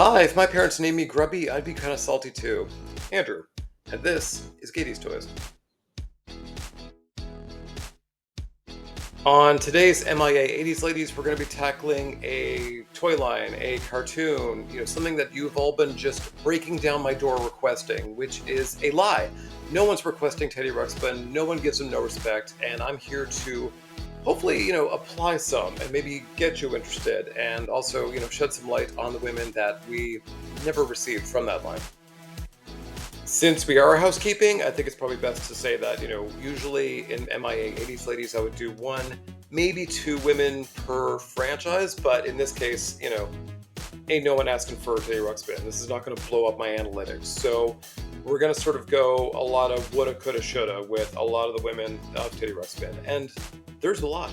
Hi, if my parents named me Grubby, I'd be kind of salty too. Andrew, and this is Katie's Toys. On today's MIA 80s Ladies, we're going to be tackling a toy line, a cartoon, something that you've all been just breaking down my door requesting, which is a lie. No one's requesting Teddy Ruxpin, no one gives him no respect, and I'm here to hopefully, apply some and maybe get you interested and also, shed some light on the women that we never received from that line. Since we are housekeeping, I think it's probably best to say that, usually in MIA 80s Ladies, I would do one, maybe two women per franchise, but in this case, ain't no one asking for Teddy Ruxpin. This is not going to blow up my analytics. So we're going to sort of go a lot of woulda, coulda, shoulda with a lot of the women of Teddy Ruxpin, and there's a lot.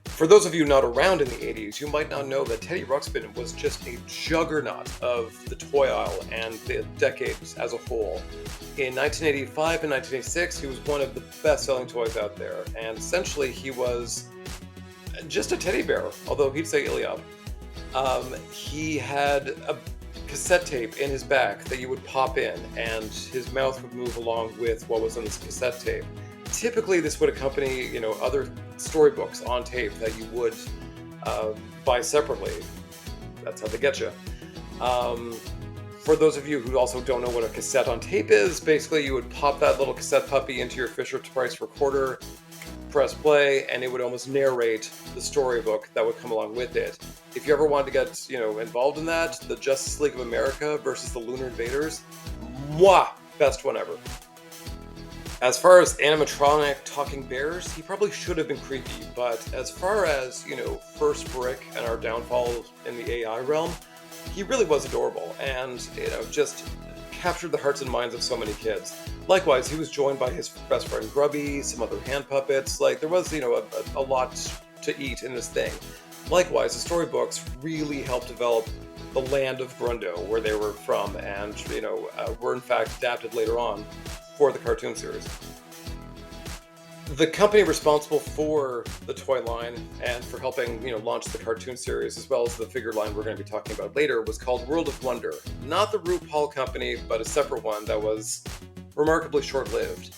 For those of you not around in the 80s, you might not know that Teddy Ruxpin was just a juggernaut of the toy aisle and the decades as a whole. In 1985 and 1986, he was one of the best-selling toys out there, and essentially he was just a teddy bear, although he'd say Iliad. He had a cassette tape in his back that you would pop in, and his mouth would move along with what was on this cassette tape. Typically, this would accompany, other storybooks on tape that you would buy separately. That's how they get you. For those of you who also don't know what a cassette on tape is, basically you would pop that little cassette puppy into your Fisher-Price recorder, press play, and it would almost narrate the storybook that would come along with it. If you ever wanted to get, involved in that, the Justice League of America versus the Lunar Invaders, mwah, best one ever. As far as animatronic talking bears, he probably should have been creepy, but as far as, first brick and our downfall in the AI realm, he really was adorable and, just captured the hearts and minds of so many kids. Likewise, he was joined by his best friend Grubby, some other hand puppets, there was, a lot to eat in this thing. Likewise, the storybooks really helped develop the land of Grundo, where they were from, and, were in fact adapted later on for the cartoon series. The company responsible for the toy line and for helping, launch the cartoon series as well as the figure line we're going to be talking about later was called World of Wonder. Not the RuPaul company, but a separate one that was remarkably short-lived.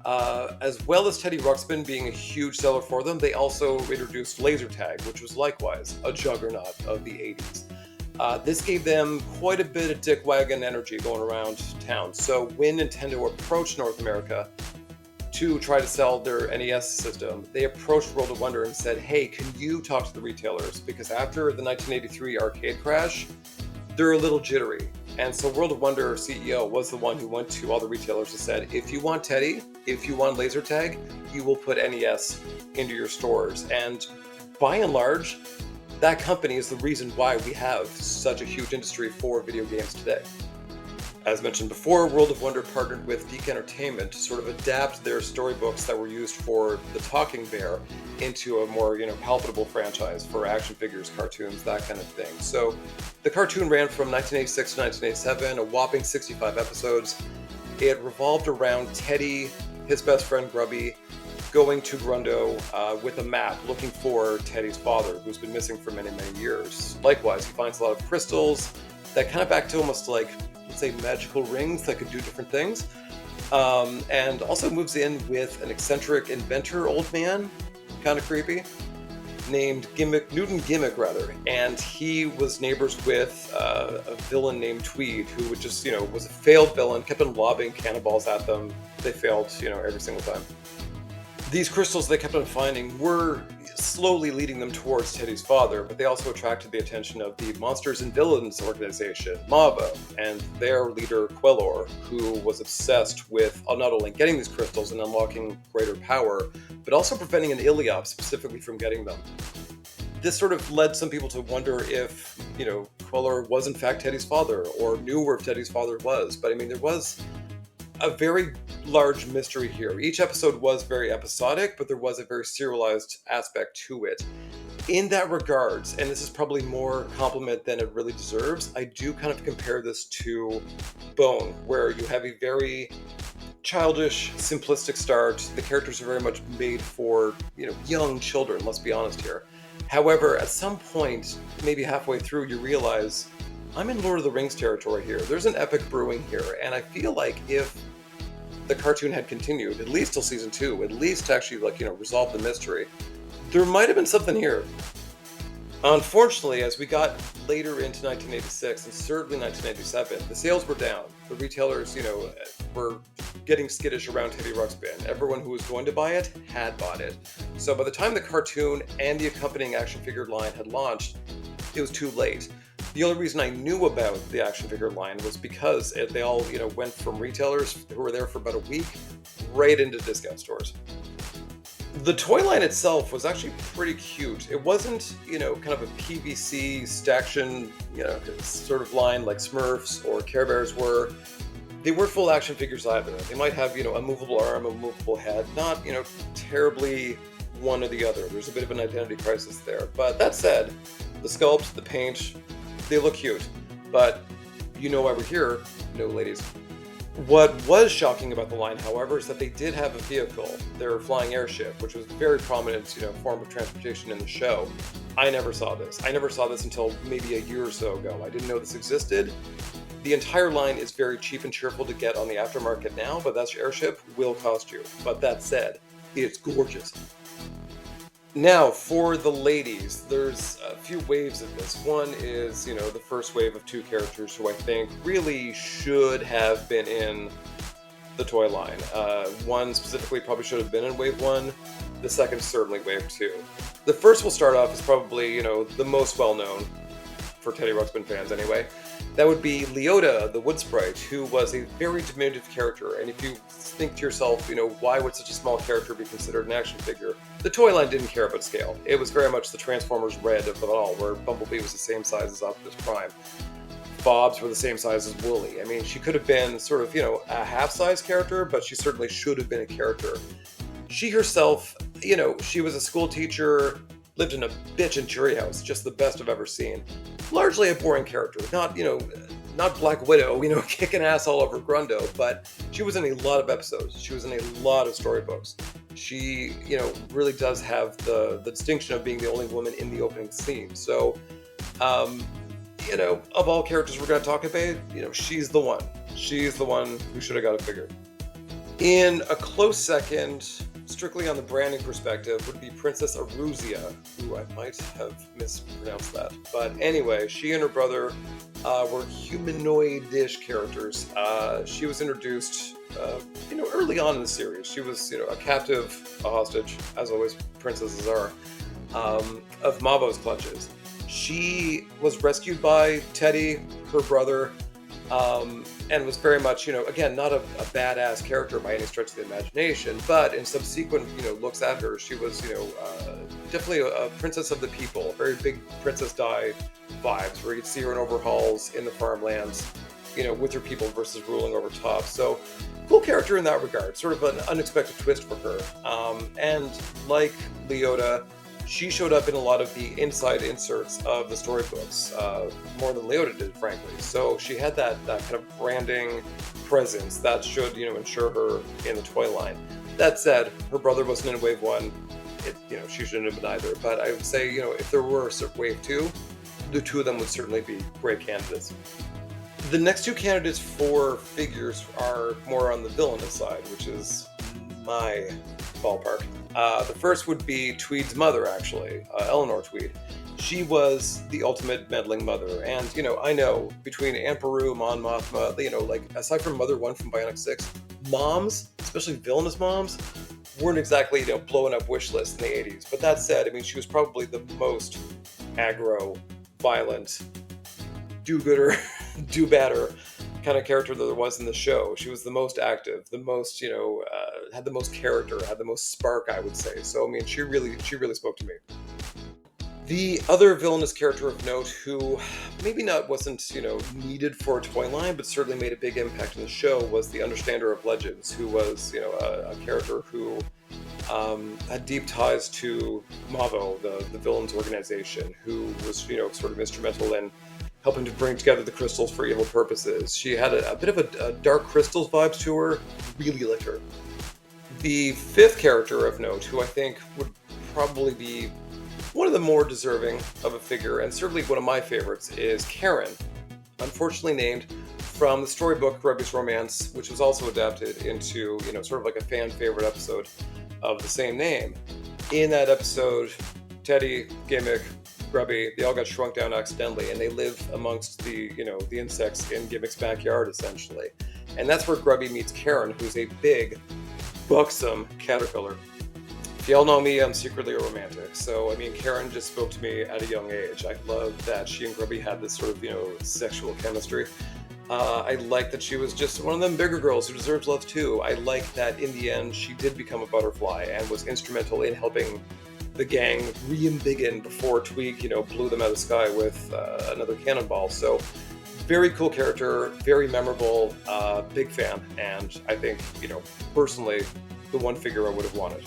As well as Teddy Ruxpin being a huge seller for them, they also introduced laser tag, which was likewise a juggernaut of the 80s. This gave them quite a bit of dick wagon energy going around town. So when Nintendo approached North America to try to sell their NES system, they approached World of Wonder and said, hey, can you talk to the retailers? Because after the 1983 arcade crash, they're a little jittery. And so World of Wonder CEO was the one who went to all the retailers and said, if you want Teddy, if you want laser tag, you will put NES into your stores. And by and large, that company is the reason why we have such a huge industry for video games today. As mentioned before, World of Wonder partnered with Geek Entertainment to sort of adapt their storybooks that were used for the Talking Bear into a more, palatable franchise for action figures, cartoons, that kind of thing. So the cartoon ran from 1986 to 1987, a whopping 65 episodes. It revolved around Teddy, his best friend Grubby, going to Grundo with a map looking for Teddy's father, who's been missing for many, many years. Likewise, he finds a lot of crystals that kind of act to almost like, let's say, magical rings that could do different things. And also moves in with an eccentric inventor old man, kind of creepy, named Newton Gimmick, and he was neighbors with a villain named Tweed, who would just, was a failed villain, kept on lobbing cannonballs at them. They failed, every single time. These crystals they kept on finding were slowly leading them towards Teddy's father, but they also attracted the attention of the Monsters and Villains organization, MAVO, and their leader, Quellor, who was obsessed with not only getting these crystals and unlocking greater power, but also preventing an Iliop specifically from getting them. This sort of led some people to wonder if, Quellor was in fact Teddy's father, or knew where Teddy's father was, but there was a very large mystery here. Each episode was very episodic, but there was a very serialized aspect to it. In that regards, and this is probably more compliment than it really deserves, I do kind of compare this to Bone, where you have a very childish, simplistic start. The characters are very much made for, young children, let's be honest here. However, at some point, maybe halfway through, you realize I'm in Lord of the Rings territory here. There's an epic brewing here, and I feel like if the cartoon had continued, at least till season 2, at least to actually, like, resolve the mystery, there might have been something here. Unfortunately, as we got later into 1986 and certainly 1987, the sales were down. The retailers, were getting skittish around Teddy Ruxpin. Everyone who was going to buy it had bought it. So by the time the cartoon and the accompanying action figure line had launched, it was too late. The only reason I knew about the action figure line was because they all, went from retailers who were there for about a week right into discount stores. The toy line itself was actually pretty cute. It wasn't, kind of a PVC staction, sort of line like Smurfs or Care Bears were. They weren't full action figures either. They might have, a movable arm, a movable head, not, terribly one or the other. There's a bit of an identity crisis there. But that said, the sculpt, the paint, they look cute. But why we're here, no ladies. What was shocking about the line, however, is that they did have a vehicle, their flying airship, which was a very prominent, form of transportation in the show. I never saw this. I never saw this until maybe a year or so ago. I didn't know this existed. The entire line is very cheap and cheerful to get on the aftermarket now, but that airship will cost you. But that said, it's gorgeous. Now, for the ladies, there's a few waves of this. One is, the first wave of 2 characters who I think really should have been in the toy line. One specifically probably should have been in wave 1. The second, certainly wave 2. The first we'll start off is probably, the most well-known, for Teddy Ruxpin fans anyway. That would be Leota, the Woodsprite, who was a very diminutive character. And if you think to yourself, why would such a small character be considered an action figure? The toy line didn't care about scale. It was very much the Transformers Red of it all, where Bumblebee was the same size as Optimus Prime. Bobs were the same size as Wooly. I mean, she could have been sort of, a half-size character, but she certainly should have been a character. She herself, she was a school teacher, lived in a bitchin' jury house, just the best I've ever seen. Largely a boring character, not Black Widow, kicking ass all over Grundo, but she was in a lot of episodes. She was in a lot of storybooks. She, really does have the distinction of being the only woman in the opening scene. So, of all characters we're going to talk about, she's the one. She's the one who should have got a figure. In a close second, strictly on the branding perspective, would be Princess Aruzia, who I might have mispronounced that. But anyway, she and her brother were humanoid-ish characters. She was introduced, early on in the series. She was, a captive, a hostage, as always princesses are, of Mavo's clutches. She was rescued by Teddy, her brother, and was very much, again, not a badass character by any stretch of the imagination, but in subsequent, looks at her, she was, definitely a princess of the people, very big Princess Di vibes, where you'd see her in overhauls in the farmlands, with her people versus ruling over top. So, cool character in that regard, sort of an unexpected twist for her. And like Leota, she showed up in a lot of the inside inserts of the storybooks, more than Leota did, frankly. So she had that kind of branding presence that should, ensure her in the toy line. That said, her brother wasn't in Wave 1. She shouldn't have been either. But I would say, if there were a Wave 2, the 2 of them would certainly be great candidates. The next 2 candidates for figures are more on the villainous side, which is my ballpark. The first would be Tweed's mother, actually, Eleanor Tweed. She was the ultimate meddling mother, and, I know, between Aunt Beru, Mon Mothma, aside from Mother 1 from Bionic 6, moms, especially villainous moms, weren't exactly, blowing up wish lists in the 80s. But that said, she was probably the most aggro, violent, do-gooder, do-badder kind of character that there was in the show. She was the most active, the most, had the most character, had the most spark, I would say. So, she really spoke to me. The other villainous character of note who maybe wasn't, needed for a toy line, but certainly made a big impact in the show was the Understander of Legends, who was, a character who had deep ties to Mavo, the villains organization, who was, sort of instrumental in helping to bring together the crystals for evil purposes. She had a bit of a Dark Crystals vibes to her, really liked her. The 5th character of note, who I think would probably be one of the more deserving of a figure, and certainly one of my favorites, is Karen. unfortunately named from the storybook Grubby's Romance, which was also adapted into, sort of like a fan favorite episode of the same name. In that episode, Teddy, Gimmick, Grubby, they all got shrunk down accidentally, and they live amongst the insects in Gimmick's backyard, essentially. And that's where Grubby meets Karen, who's a big, buxom caterpillar. If y'all know me, I'm secretly a romantic. So, Karen just spoke to me at a young age. I love that she and Grubby had this sort of, sexual chemistry. I like that she was just one of them bigger girls who deserves love too. I like that in the end, she did become a butterfly and was instrumental in helping the gang re-embiggen before Tweak, blew them out of the sky with another cannonball. So, very cool character, very memorable, big fan, and I think, personally, the one figure I would have wanted.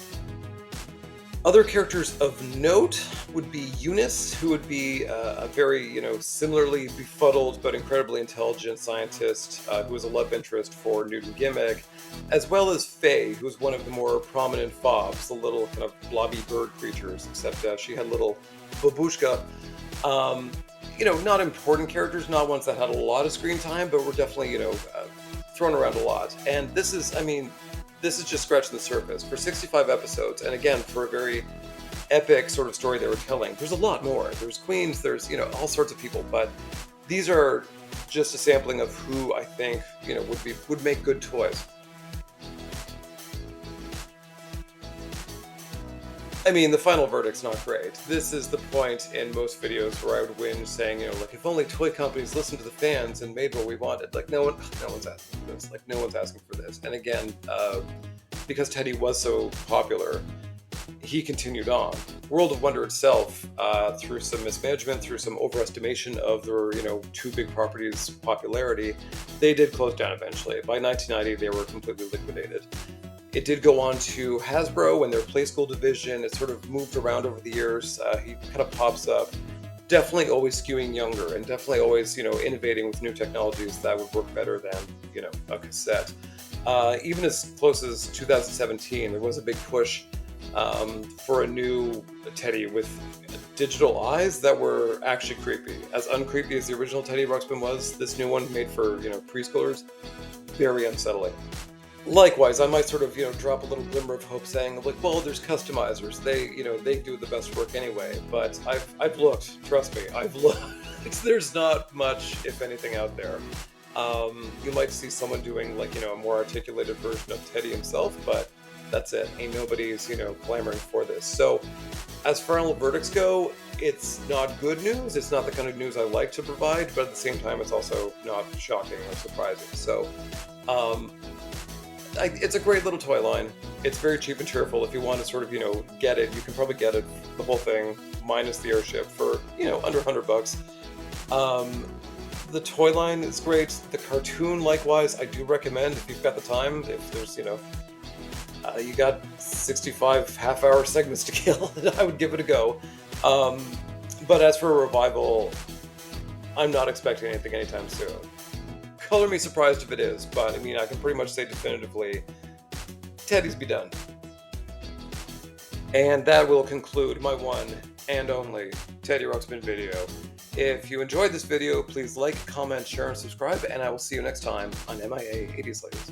Other characters of note would be Eunice, who would be a very, similarly befuddled but incredibly intelligent scientist who was a love interest for Newton Gimmick, as well as Faye, who's one of the more prominent fobs, the little kind of blobby bird creatures, except she had little babushka. Not important characters, not ones that had a lot of screen time, but were definitely, thrown around a lot. And this is just scratching the surface. For 65 episodes, and again, for a very epic sort of story they were telling, there's a lot more. There's queens, there's, all sorts of people, but these are just a sampling of who I think, would make good toys. The final verdict's not great. This is the point in most videos where I would whinge saying, if only toy companies listened to the fans and made what we wanted. No one's asking for this. No one's asking for this. And again, because Teddy was so popular, he continued on. World of Wonder itself, through some mismanagement, through some overestimation of their, two big properties' popularity, they did close down eventually. By 1990, they were completely liquidated. It did go on to Hasbro and their Play School division. It sort of moved around over the years. He kind of pops up, definitely always skewing younger and definitely always, innovating with new technologies that would work better than, a cassette. Even as close as 2017, there was a big push for a new Teddy with digital eyes that were actually creepy. As uncreepy as the original Teddy Ruxpin was, this new one made for, preschoolers, very unsettling. Likewise, I might sort of, drop a little glimmer of hope saying, well, there's customizers. They do the best work anyway. But I've looked, trust me, I've looked. There's not much, if anything, out there. You might see someone doing, a more articulated version of Teddy himself, but that's it. Ain't nobody's, clamoring for this. So, as final verdicts go, it's not good news. It's not the kind of news I like to provide, but at the same time, it's also not shocking or surprising. So, it's a great little toy line. It's very cheap and cheerful. If you want to sort of, get it, you can probably get it, the whole thing, minus the airship, for, under $100. The toy line is great. The cartoon, likewise, I do recommend if you've got the time. If there's, you got 65 half-hour segments to kill, I would give it a go. But as for a revival, I'm not expecting anything anytime soon. Color me surprised if it is, but I can pretty much say definitively, Teddy's be done. And that will conclude my one and only Teddy Ruxpin video. If you enjoyed this video, please like, comment, share, and subscribe, and I will see you next time on MIA 80s Ladies.